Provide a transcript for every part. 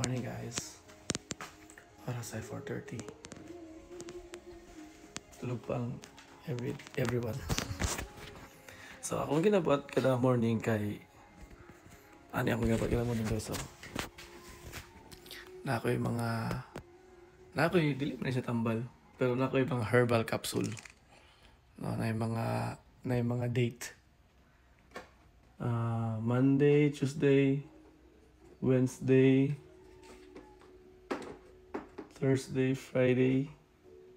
morning guys. Oras ay 4:30. Tulog pang everyone. So akong ginabuhat kada morning kay akong ginabuhat kada morning guys. So na ako'y dili man siya tambal, pero na ako'y mga herbal capsule. No, na yung mga date. Monday, Tuesday, Wednesday, Thursday, Friday,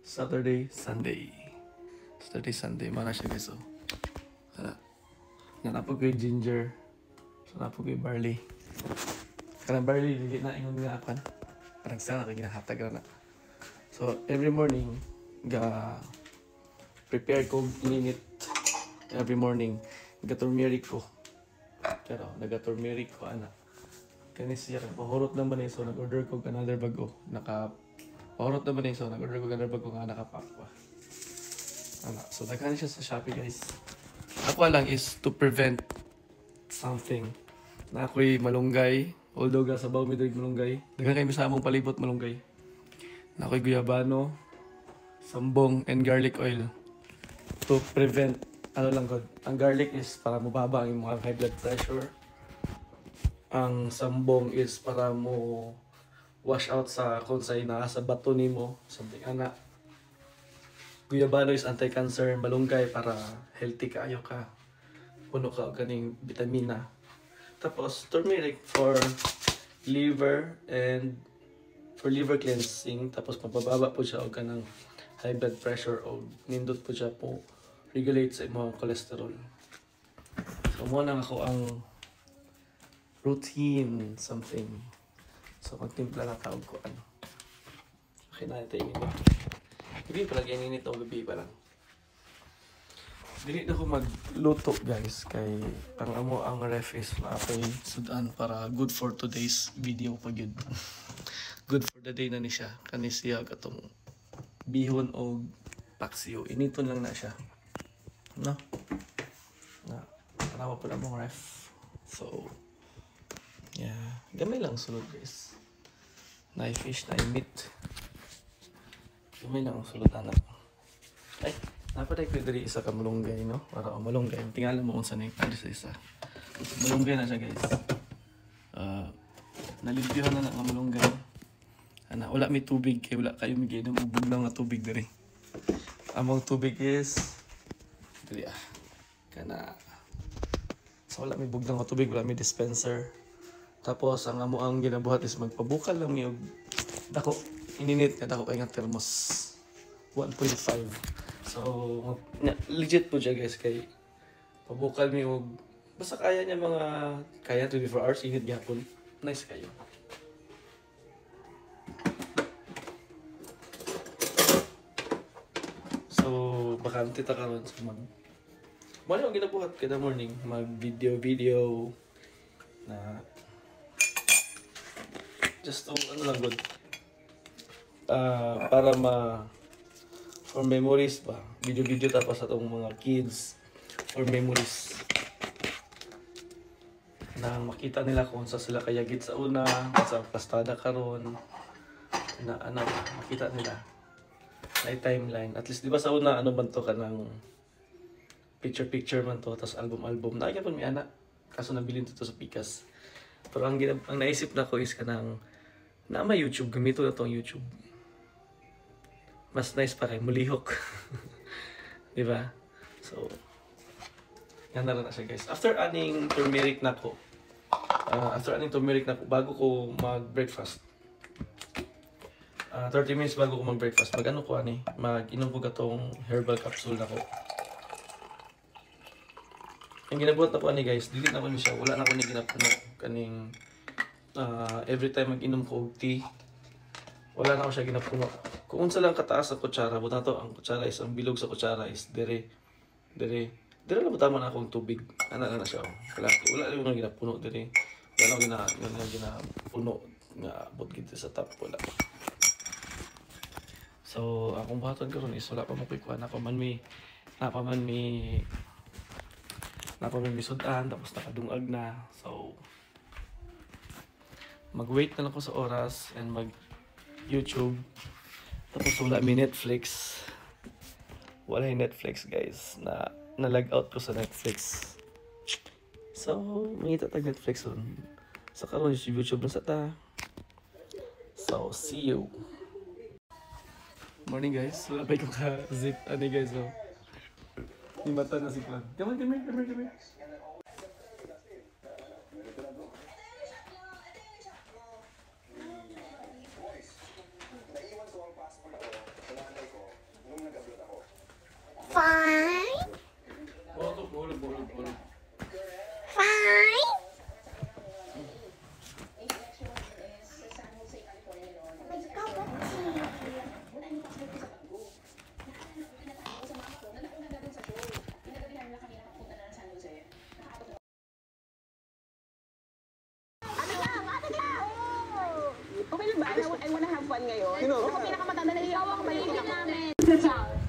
Saturday, Sunday. Saturday, Sunday. Mana siya guys. So, nanapag ko yung ginger. So, nanapag ko yung barley. Karang barley, hindi na ingon nga apan. Parang sana ako ginahatag na. So, every morning, prepare ko minute. Every morning, turmeric ko. Pero, turmeric ko, anak. Kani siya, pahurot naman eh. So, nag-order ko another bago. Pahurot naman eh. So, nag-order ko another bago nga nakapakwa. So, nagkani siya sa Shopee, guys. Ako lang is to prevent something. Na ako'y malunggay. Although, sa baw may dalig malunggay. Dagan kayo sa among palibot malunggay. Na ako'y guyabano, sambong, and garlic oil. To prevent, God. Ang garlic is para mababa ang mga high blood pressure. Ang sambong is para mo wash out sa kung sa'y sa bato ni mo. Something ana. Guyabano is anti-cancer. Malunggay para healthy kaayo ka. Puno ka og ganing vitamina. Tapos turmeric for liver and for liver cleansing. Tapos mapababa po siya og kanang high blood pressure o nindot po siya po regulate sa imong cholesterol. So mo nang ako ang routine something. So magtimpla na tawag ko ano. Okay na ito init. Gabi pa lang init o gabi pa lang. Dili na ako magluto guys kay ang ref is maapoy sudan para good for today's video pag yun. Good for the day na ni siya. Kani siya katong bihon o paksiyo. Initon lang na siya. No? Tanawa po na mong ref. So, yeah. Gamay lang sulod guys. Na fish, na meat. Gamay lang ang sulod anak. Ay, napaday ko diri isa ka malunggay, no? Para malunggay. Tingala mo kung saan yung sa isa. Malunggay na siya guys. Nalimpyuhan na ang malunggay. Wala may tubig. Kaya wala kayo may ginom. Ubog lang na tubig diri. Among tubig is dili so wala may bugdang nga tubig, wala may dispenser. Tapos ang ginabuhat is magpabukal lang mi og dako ininit nga dako kay nga thermos 1.5. So legit po siya guys kay pabukal mi og basta kaya niya kaya 24 hours init gyapon. Nice kayo. So bakante ta karon sa Mali ang ginabuhat kada morning, mag-video na just lang good. Para for memories ba, video tapos atong mga kids for memories. Na makita nila kung sa sila kayagit sa una, sa pastada karon na makita nila. May timeline. At least di ba sa una man to kanang picture man to, tapos album. Nakikita po may anak. Kaso nabilin to sa Pikas. Pero ang naisip na ko is kanang may YouTube. Gamito na to ang YouTube. Mas nice pa kay mulihok. Diba? So, yan na siya guys. After aning turmeric na ko, bago ko mag-breakfast, 30 minutes bago ko mag-breakfast, mag-inom ko gatong herbal capsule na ko. Ang ginabuhat na po guys, dili na ko niya siya. Wala na ko niya ginapuno. Kaning every time mag-inom ko og tea, wala na ko siya ginapuno. Kung unsa lang kataas sa kutsara, buta to ang kutsara is ang bilog sa kutsara is dire na butama na akong tubig. Ana na siya. Wala lang ko ginapuno dire. Wala ko ginapuno nga abot gid sa top wala. So akong buhaton karon is wala pa mo kuan napaman mi sudan tapos nakadungag na. So mag-wait na lang ako sa oras and mag-YouTube. Tapos wala may Netflix. Wala yung Netflix, guys. Na-lag out ko sa Netflix. So, mangita tag Netflix on. Sa karon yung YouTube na sa ta. So, see you. Morning, guys. Wala pa ko ka-zip. Ano, guys, oh. May mata na si Clan. Come on, come here, come here, come here. Fine. Fine. Okay lang ba? I wanna have fun ngayon. Sino? Ako pinakamatanda na iyaw ako maliit namin.